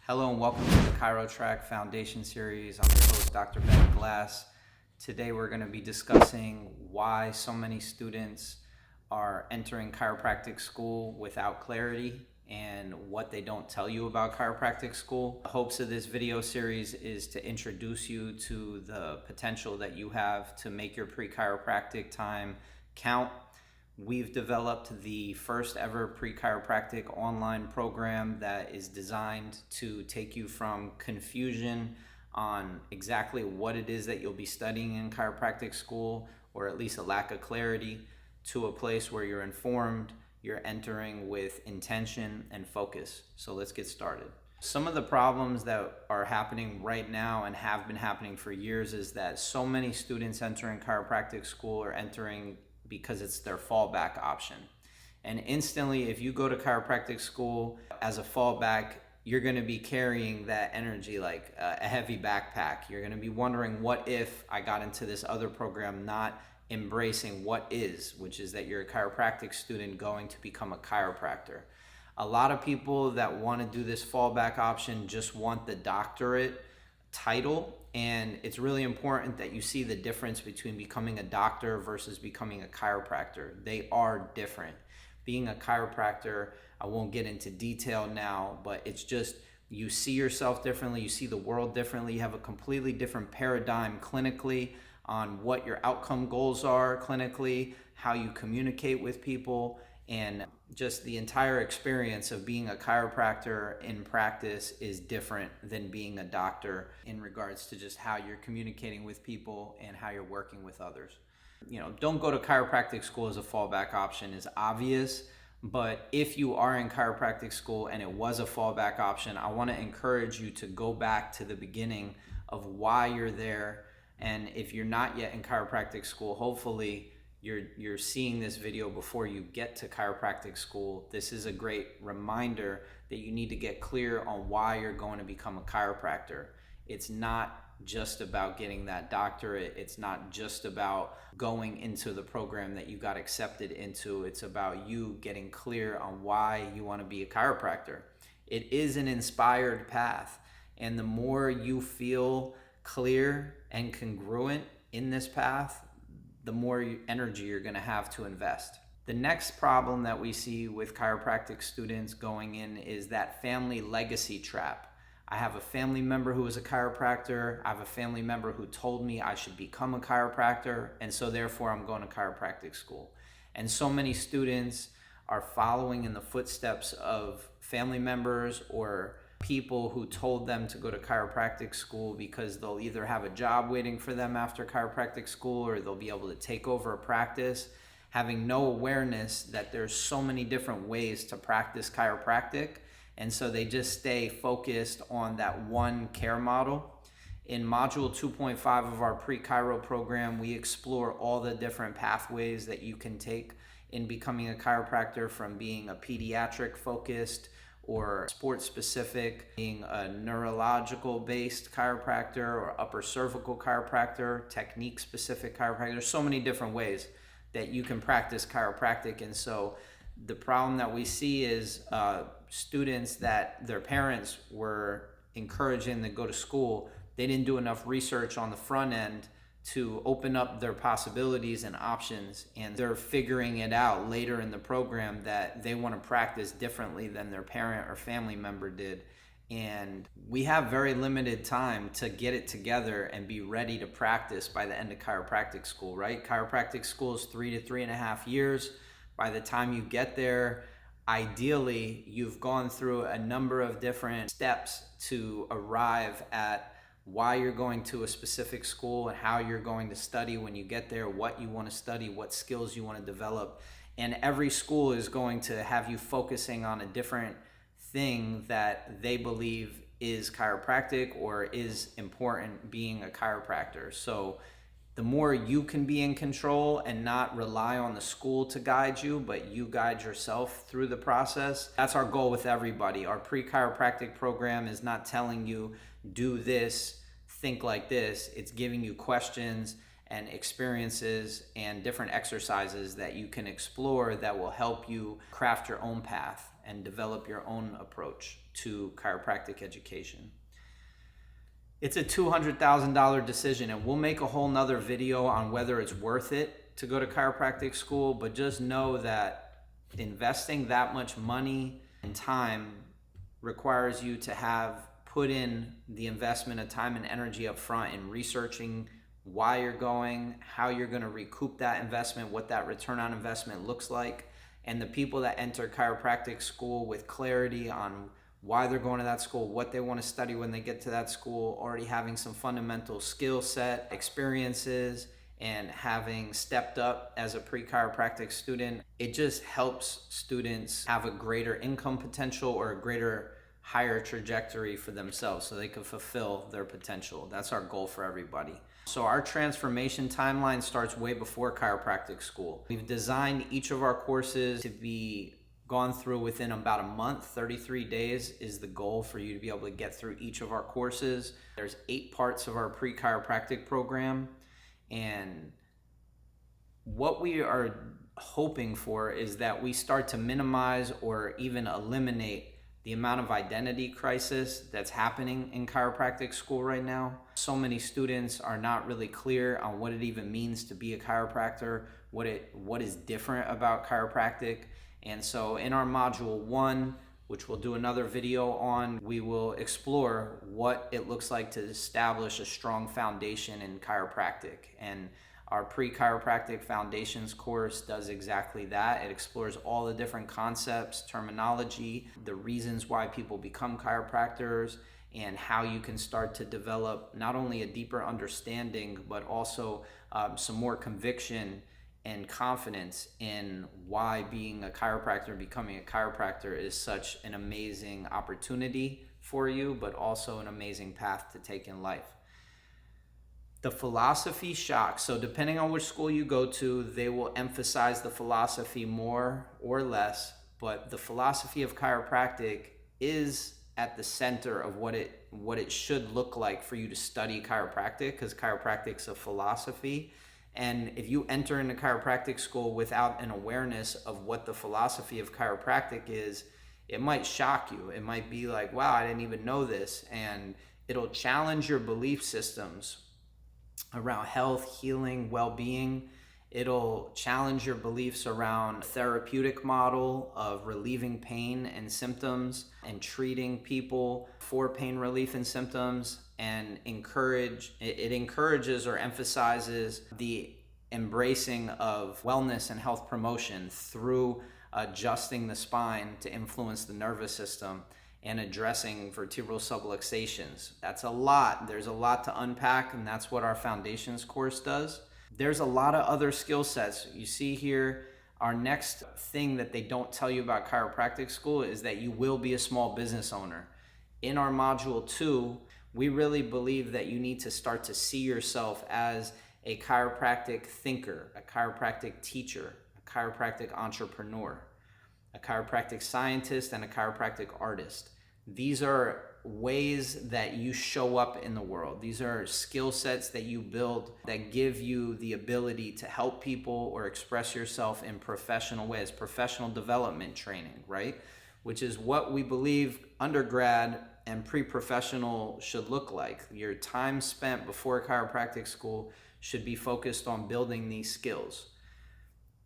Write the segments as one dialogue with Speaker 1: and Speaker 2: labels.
Speaker 1: Hello and welcome to the ChirtoTrack Foundation Series. I'm your host, Dr. Ben Glass. Today we're going to be discussing why so many students are entering chiropractic school without clarity and what they don't tell you about chiropractic school. The hopes of this video series is to introduce you to the potential that you have to make your pre-chiropractic time count. We've developed the first ever pre-chiropractic online program that is designed to take you from confusion on exactly what it is that you'll be studying in chiropractic school, or at least a lack of clarity, to a place where you're informed, you're entering with intention and focus. So let's get started. Some of the problems that are happening right now and have been happening for years is that so many students entering chiropractic school are entering because it's their fallback option. And instantly, if you go to chiropractic school as a fallback, you're going to be carrying that energy like a heavy backpack. You're going to be wondering, what if I got into this other program, not embracing what is, which is that you're a chiropractic student going to become a chiropractor. A lot of people that want to do this fallback option just want the doctorate title, and it's really important that you see the difference between becoming a doctor versus becoming a chiropractor. They are different. Being a chiropractor, I won't get into detail now, but it's just you see yourself differently, you see the world differently, you have a completely different paradigm clinically on what your outcome goals are clinically, how you communicate with people, and just the entire experience of being a chiropractor in practice is different than being a doctor in regards to just how you're communicating with people and how you're working with others. Don't go to chiropractic school as a fallback option is obvious, but if you are in chiropractic school and it was a fallback option, I want to encourage you to go back to the beginning of why you're there. And if you're not yet in chiropractic school, hopefully you're seeing this video before you get to chiropractic school. This is a great reminder that you need to get clear on why you're going to become a chiropractor. It's not just about getting that doctorate. It's not just about going into the program that you got accepted into. It's about you getting clear on why you want to be a chiropractor. It is an inspired path, and the more you feel clear and congruent in this path, the more energy you're going to have to invest. The next problem that we see with chiropractic students going in is that family legacy trap. I have a family member who is a chiropractor. I have a family member who told me I should become a chiropractor, and so therefore I'm going to chiropractic school. And so many students are following in the footsteps of family members or people who told them to go to chiropractic school because they'll either have a job waiting for them after chiropractic school or they'll be able to take over a practice, having no awareness that there's so many different ways to practice chiropractic. And so they just stay focused on that one care model. In module 2.5 of our pre-chiro program, we explore all the different pathways that you can take in becoming a chiropractor, from being a pediatric focused or sports specific, being a neurological based chiropractor or upper cervical chiropractor, technique specific chiropractor. There's so many different ways that you can practice chiropractic. And so the problem that we see is students that their parents were encouraging to go to school, they didn't do enough research on the front end to open up their possibilities and options, and they're figuring it out later in the program that they want to practice differently than their parent or family member did. And we have very limited time to get it together and be ready to practice by the end of chiropractic school, right? Chiropractic school is 3 to 3.5 years. By the time you get there, ideally, you've gone through a number of different steps to arrive at why you're going to a specific school and how you're going to study when you get there, what you want to study, what skills you want to develop. And every school is going to have you focusing on a different thing that they believe is chiropractic or is important being a chiropractor. So the more you can be in control and not rely on the school to guide you, but you guide yourself through the process, that's our goal with everybody. Our pre-chiropractic program is not telling you, do this, think like this. It's giving you questions and experiences and different exercises that you can explore that will help you craft your own path. and develop your own approach to chiropractic education. It's a $200,000 decision, and we'll make a whole nother video on whether it's worth it to go to chiropractic school, but just know that investing that much money and time requires you to have put in the investment of time and energy up front in researching why you're going, how you're going to recoup that investment, what that return on investment looks like. And the people that enter chiropractic school with clarity on why they're going to that school, what they want to study when they get to that school, already having some fundamental skill set, experiences, and having stepped up as a pre-chiropractic student, it just helps students have a greater income potential or a greater higher trajectory for themselves so they can fulfill their potential. That's our goal for everybody. So our transformation timeline starts way before chiropractic school. We've designed each of our courses to be gone through within about a month. 33 days is the goal for you to be able to get through each of our courses. There's 8 parts of our pre-chiropractic program, and what we are hoping for is that we start to minimize or even eliminate the amount of identity crisis that's happening in chiropractic school right now. So many students are not really clear on what it even means to be a chiropractor, what is different about chiropractic. And so in our module 1, which we'll do another video on, we will explore what it looks like to establish a strong foundation in chiropractic. And our pre-chiropractic foundations course does exactly that. It explores all the different concepts, terminology, the reasons why people become chiropractors, and how you can start to develop not only a deeper understanding, but also some more conviction and confidence in why being a chiropractor, becoming a chiropractor is such an amazing opportunity for you, but also an amazing path to take in life. The philosophy shock. So depending on which school you go to, they will emphasize the philosophy more or less, but the philosophy of chiropractic is at the center of what it should look like for you to study chiropractic, because chiropractic's a philosophy. And if you enter into chiropractic school without an awareness of what the philosophy of chiropractic is, it might shock you. It might be like, wow, I didn't even know this. And it'll challenge your belief systems around health, healing, well-being. It'll challenge your beliefs around therapeutic model of relieving pain and symptoms and treating people for pain relief and symptoms, and it encourages or emphasizes the embracing of wellness and health promotion through adjusting the spine to influence the nervous system and addressing vertebral subluxations. That's a lot. There's a lot to unpack, and that's what our foundations course does. There's a lot of other skill sets. You see here, our next thing that they don't tell you about chiropractic school is that you will be a small business owner. In our module 2, we really believe that you need to start to see yourself as a chiropractic thinker, a chiropractic teacher, a chiropractic entrepreneur, a chiropractic scientist, and a chiropractic artist. These are ways that you show up in the world. These are skill sets that you build that give you the ability to help people or express yourself in professional ways, professional development training, right? Which is what we believe undergrad and pre-professional should look like. Your time spent before chiropractic school should be focused on building these skills.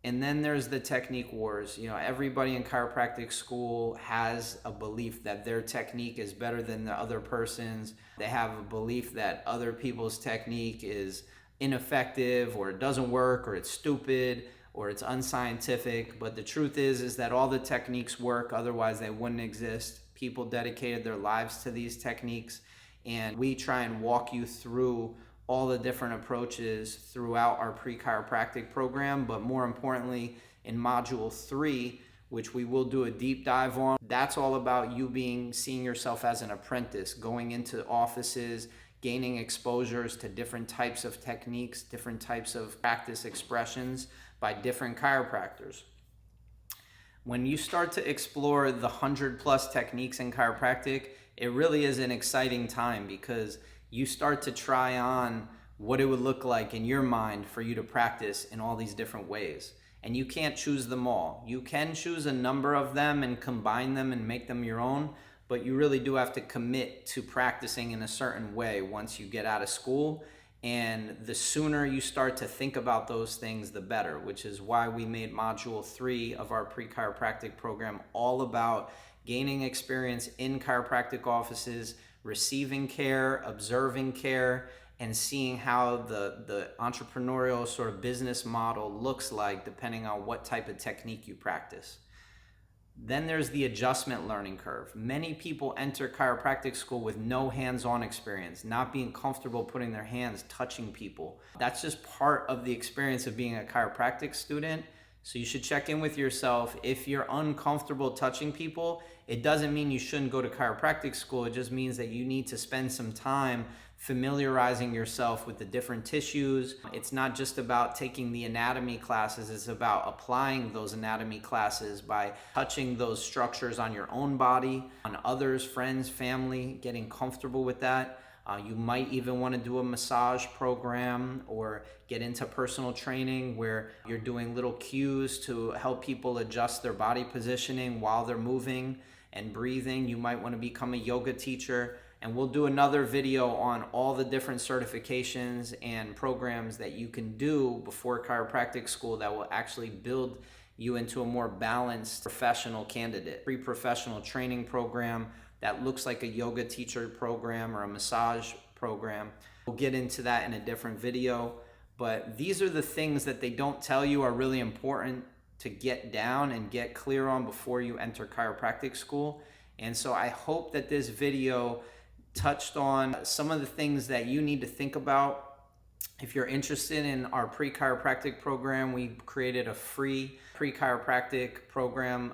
Speaker 1: And then there's the technique wars. You know, everybody in chiropractic school has a belief that their technique is better than the other person's. They have a belief that other people's technique is ineffective, or it doesn't work, or it's stupid, or it's unscientific. But the truth is that all the techniques work, otherwise they wouldn't exist. People dedicated their lives to these techniques, and we try and walk you through all the different approaches throughout our pre-chiropractic program. But more importantly, in module 3, which we will do a deep dive on, that's all about you seeing yourself as an apprentice, going into offices, gaining exposures to different types of techniques, different types of practice expressions by different chiropractors. When you start to explore the 100+ techniques in chiropractic, it really is an exciting time, because you start to try on what it would look like in your mind for you to practice in all these different ways. and you can't choose them all. You can choose a number of them and combine them and make them your own, but you really do have to commit to practicing in a certain way once you get out of school. And the sooner you start to think about those things, the better, which is why we made Module 3 of our pre-chiropractic program all about gaining experience in chiropractic offices, receiving care, observing care, and seeing how the entrepreneurial sort of business model looks like depending on what type of technique you practice. Then there's the adjustment learning curve. Many people enter chiropractic school with no hands-on experience, not being comfortable putting their hands touching people. That's just part of the experience of being a chiropractic student. So you should check in with yourself. If you're uncomfortable touching people, it doesn't mean you shouldn't go to chiropractic school. It just means that you need to spend some time familiarizing yourself with the different tissues. It's not just about taking the anatomy classes, it's about applying those anatomy classes by touching those structures on your own body, on others, friends, family, getting comfortable with that. You might even want to do a massage program or get into personal training where you're doing little cues to help people adjust their body positioning while they're moving and breathing. You might want to become a yoga teacher. And we'll do another video on all the different certifications and programs that you can do before chiropractic school that will actually build you into a more balanced professional candidate. Pre-professional training program that looks like a yoga teacher program or a massage program. We'll get into that in a different video, but these are the things that they don't tell you are really important to get down and get clear on before you enter chiropractic school. And so I hope that this video touched on some of the things that you need to think about. If you're interested in our pre-chiropractic program, we created a free pre-chiropractic program.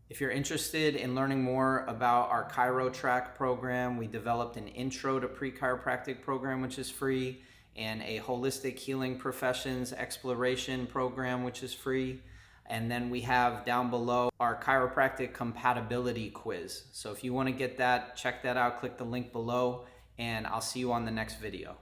Speaker 1: If you're interested in learning more about our ChirtoTrack program, we developed an intro to pre-chiropractic program, which is free, and a holistic healing professions exploration program, which is free. And then we have down below our chiropractic compatibility quiz. So if you want to get that, check that out, click the link below, and I'll see you on the next video.